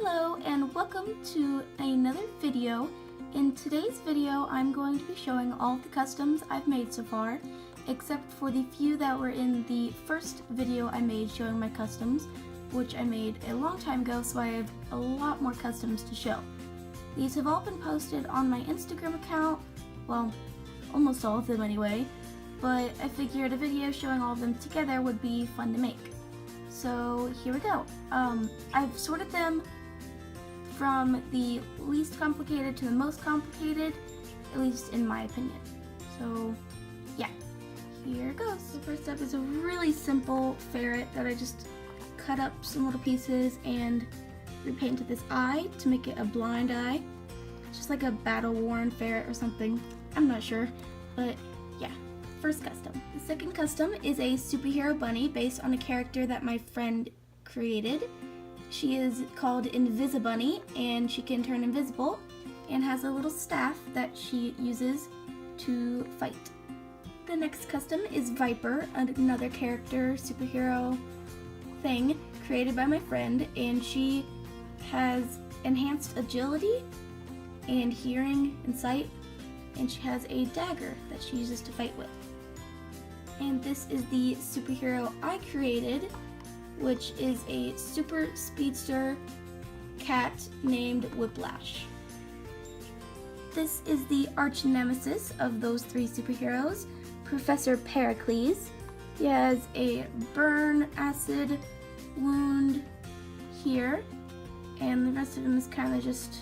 Hello and welcome to another video. In today's video I'm going to be showing all of the customs I've made so far, except for the few that were in the first video I made showing my customs, which I made a long time ago, so I have a lot more customs to show. These have all been posted on my Instagram account, well, almost all of them anyway, but I figured a video showing all of them together would be fun to make. So here we go. I've sorted them from the least complicated to the most complicated, at least in my opinion. So yeah, here goes. The first up is a really simple ferret that I just cut up some little pieces and repainted this eye to make it a blind eye. Just like a battle-worn ferret or something. I'm not sure, but yeah. First custom. The second custom is a superhero bunny based on a character that my friend created. She is called Invisibunny and she can turn invisible and has a little staff that she uses to fight. The next custom is Viper, another character superhero thing created by my friend, and she has enhanced agility and hearing and sight, and she has a dagger that she uses to fight with. And this is the superhero I created, which is a super speedster cat named Whiplash. This is the arch nemesis of those three superheroes, Professor Pericles. He has a burn acid wound here, and the rest of him is kind of just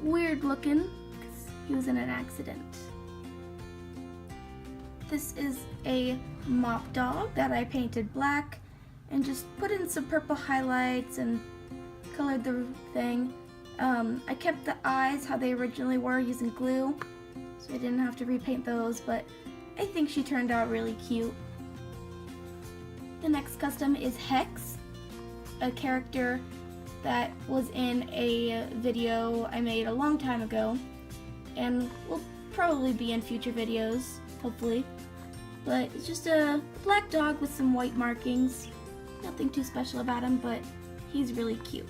weird looking because he was in an accident. This is a mop dog that I painted black and just put in some purple highlights and colored the thing. I kept the eyes how they originally were using glue, so I didn't have to repaint those, but I think she turned out really cute. The next custom is Hex, a character that was in a video I made a long time ago and will probably be in future videos, hopefully. But it's just a black dog with some white markings. Nothing too special about him, but he's really cute.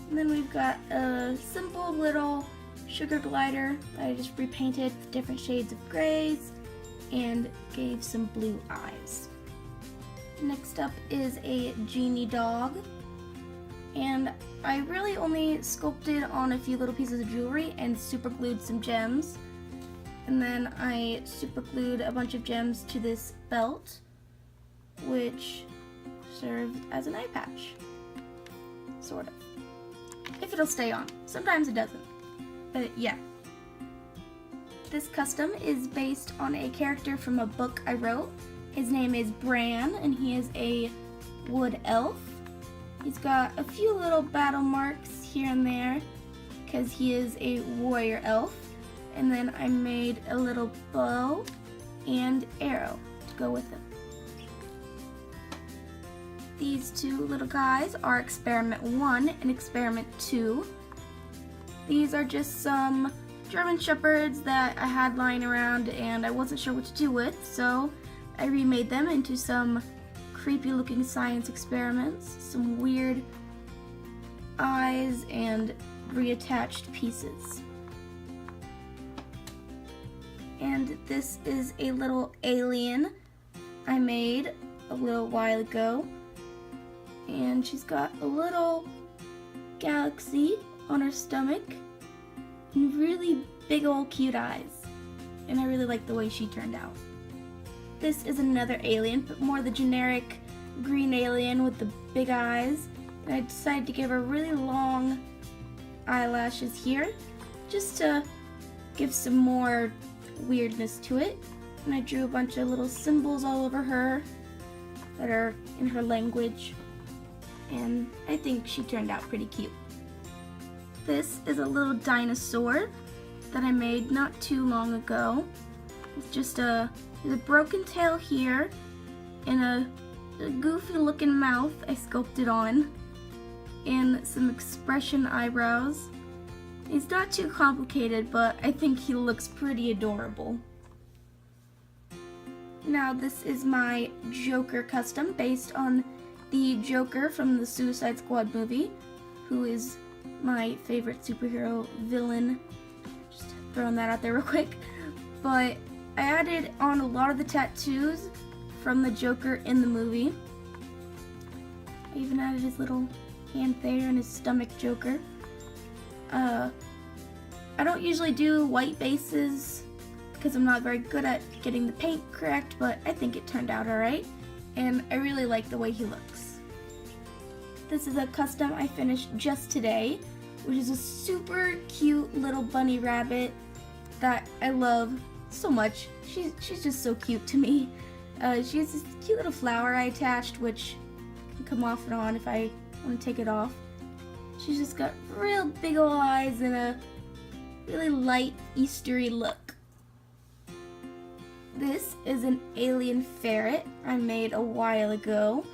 And then we've got a simple little sugar glider that I just repainted with different shades of grays and gave some blue eyes. Next up is a genie dog. And I really only sculpted on a few little pieces of jewelry and super glued some gems. And then I super glued a bunch of gems to this belt, which served as an eye patch. Sort of. If it'll stay on. Sometimes it doesn't. But yeah. This custom is based on a character from a book I wrote. His name is Bran, and he is a wood elf. He's got a few little battle marks here and there because he is a warrior elf. And then I made a little bow and arrow to go with him. These two little guys are Experiment 1 and Experiment 2. These are just some German Shepherds that I had lying around and I wasn't sure what to do with, so I remade them into some creepy looking science experiments, some weird eyes and reattached pieces. And this is a little alien I made a little while ago. And she's got a little galaxy on her stomach and really big old cute eyes. And I really like the way she turned out. This is another alien, but more the generic green alien with the big eyes. And I decided to give her really long eyelashes here, just to give some more weirdness to it. And I drew a bunch of little symbols all over her that are in her language, and I think she turned out pretty cute. This is a little dinosaur that I made not too long ago. It's just there's a broken tail here and a goofy looking mouth I sculpted on and some expression eyebrows. It's not too complicated, but I think he looks pretty adorable. Now this is my Joker custom based on the Joker from the Suicide Squad movie, who is my favorite superhero villain. Just throwing that out there real quick. But I added on a lot of the tattoos from the Joker in the movie. I even added his little hand there and his stomach Joker. I don't usually do white bases because I'm not very good at getting the paint correct, but I think it turned out alright, and I really like the way he looks. This is a custom I finished just today, which is a super cute little bunny rabbit that I love so much. She's just so cute to me. She has this cute little flower I attached, which can come off and on if I want to take it off. She's just got real big old eyes and a really light Eastery look. This is an alien ferret I made a while ago.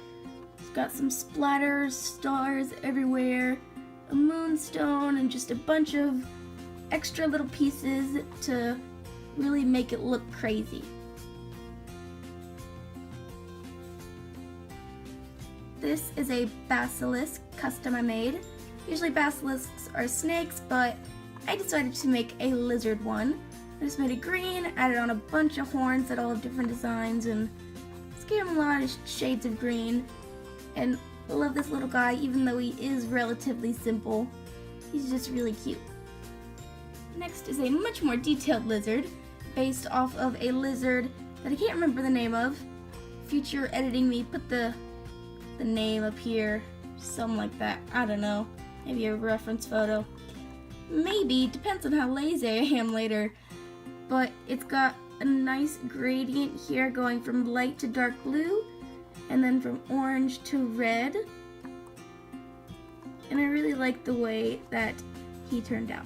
It's got some splatters, stars everywhere, a moonstone, and just a bunch of extra little pieces to really make it look crazy. This is a basilisk custom I made. Usually basilisks are snakes, but I decided to make a lizard one. I just made it green, added on a bunch of horns that all have different designs, and just gave him a lot of shades of green. And I love this little guy, even though he is relatively simple. He's just really cute. Next is a much more detailed lizard, based off of a lizard that I can't remember the name of. Future editing me, put the name up here, something like that. I don't know. Maybe a reference photo. Maybe, depends on how lazy I am later. But it's got a nice gradient here going from light to dark blue, and then from orange to red. And I really like the way that he turned out.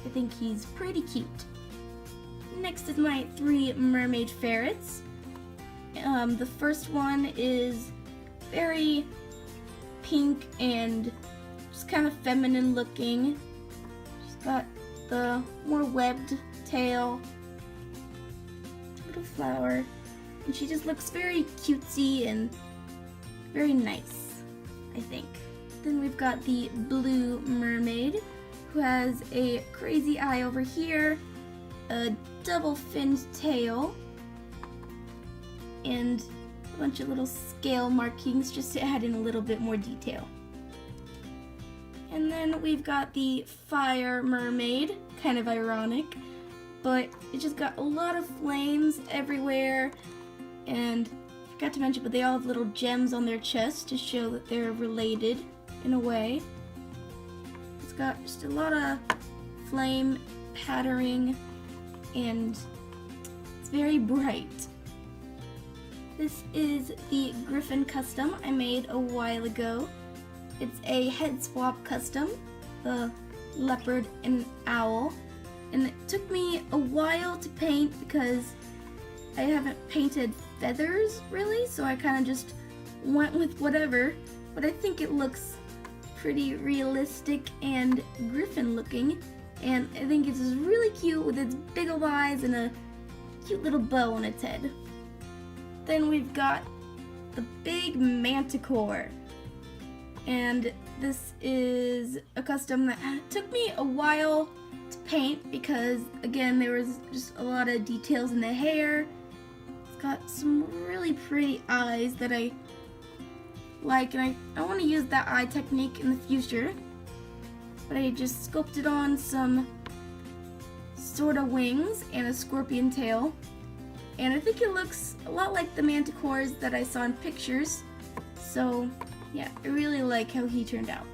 I think he's pretty cute. Next is my 3 mermaid ferrets. The first one is very pink and just kind of feminine looking. She's got the more webbed tail, little flower, and she just looks very cutesy and very nice, I think. Then we've got the blue mermaid, who has a crazy eye over here, a double finned tail, and a bunch of little scale markings just to add in a little bit more detail. And then we've got the fire mermaid, kind of ironic, but it just got a lot of flames everywhere, and I forgot to mention, but they all have little gems on their chests to show that they're related in a way. It's got just a lot of flame patterning, and it's very bright. This is the Griffin custom I made a while ago. It's a head swap custom, the leopard and owl, and it took me a while to paint because I haven't painted feathers really, so I kind of just went with whatever, but I think it looks pretty realistic and griffin looking, and I think it's just really cute with its big old eyes and a cute little bow on its head. Then we've got the big manticore, and this is a custom that took me a while to paint because, again, there was just a lot of details in the hair. It's got some really pretty eyes that I like, and I want to use that eye technique in the future, but I just sculpted on some sort of wings and a scorpion tail, and I think it looks a lot like the manticores that I saw in pictures, so yeah, I really like how he turned out.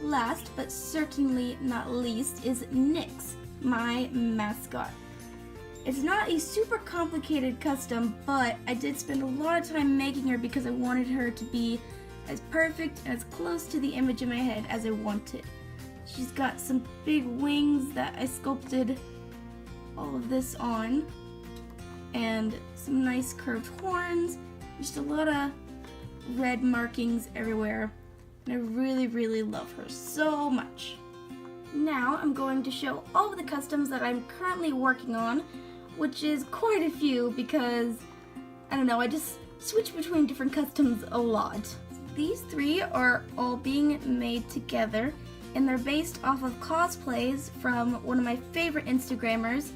Last, but certainly not least, is Nyx, my mascot. It's not a super complicated custom, but I did spend a lot of time making her because I wanted her to be as perfect and as close to the image in my head as I wanted. She's got some big wings that I sculpted all of this on, and some nice curved horns, just a lot of red markings everywhere, and I really, really love her so much. Now I'm going to show all of the customs that I'm currently working on, which is quite a few because, I don't know, I just switch between different customs a lot. these three are all being made together, and they're based off of cosplays from one of my favorite Instagrammers.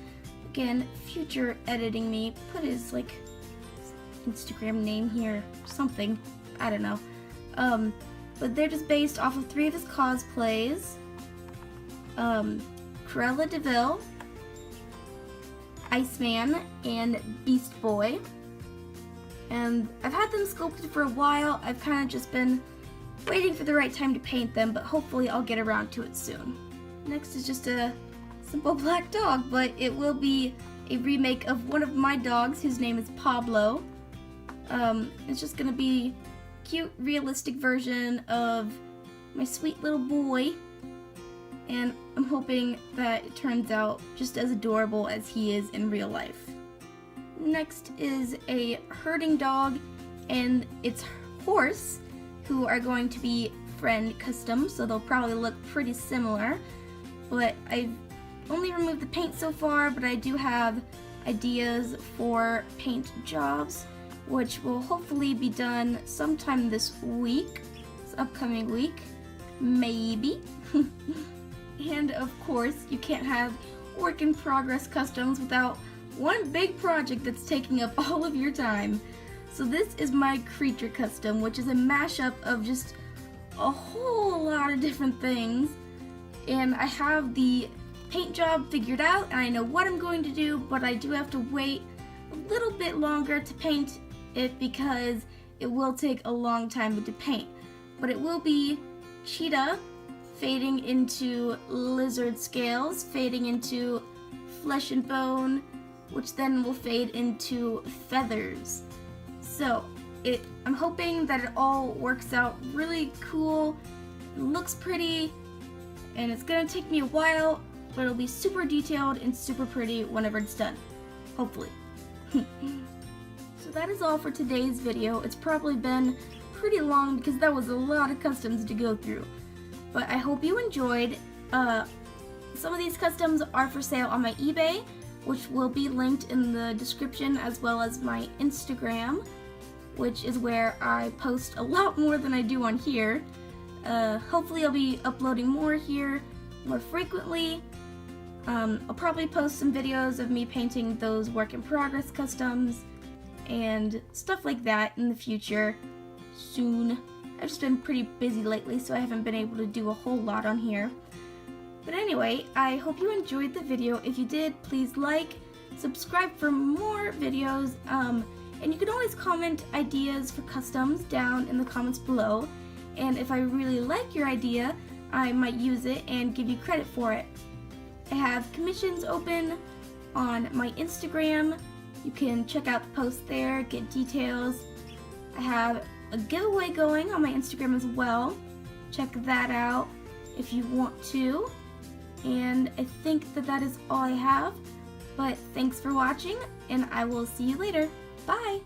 Again, future editing me, put his like Instagram name here, something, I don't know. But they're just based off of three of his cosplays. Cruella de Vil, Iceman, and Beast Boy. And I've had them sculpted for a while. I've kind of just been waiting for the right time to paint them, but hopefully I'll get around to it soon. Next is just a simple black dog, but it will be a remake of one of my dogs whose name is Pablo. It's just gonna be a cute, realistic version of my sweet little boy, and I'm hoping that it turns out just as adorable as he is in real life. Next is a herding dog and its horse, who are going to be friend custom, so they'll probably look pretty similar. But I've only removed the paint so far, but I do have ideas for paint jobs, which will hopefully be done sometime this week, this upcoming week, maybe. And of course, you can't have work in progress customs without one big project that's taking up all of your time. So this is my creature custom, which is a mashup of just a whole lot of different things. And I have the paint job figured out, and I know what I'm going to do, but I do have to wait a little bit longer to paint it because it will take a long time to paint. But it will be cheetah fading into lizard scales, fading into flesh and bone, which then will fade into feathers. So I'm hoping that it all works out really cool, looks pretty, and it's gonna take me a while, but it'll be super detailed and super pretty whenever it's done, hopefully. So that is all for today's video. It's probably been pretty long because that was a lot of customs to go through, but I hope you enjoyed. Some of these customs are for sale on my eBay, which will be linked in the description, as well as my Instagram, which is where I post a lot more than I do on here. Hopefully I'll be uploading more here more frequently. I'll probably post some videos of me painting those work in progress customs and stuff like that in the future soon. I've just been pretty busy lately, so I haven't been able to do a whole lot on here. But anyway, I hope you enjoyed the video. If you did, please like, subscribe for more videos, and you can always comment ideas for customs down in the comments below. And if I really like your idea, I might use it and give you credit for it. I have commissions open on my Instagram. You can check out the post there, get details. I have a giveaway going on my Instagram as well. Check that out if you want to. And I think that is all I have. But thanks for watching, and I will see you later. Bye!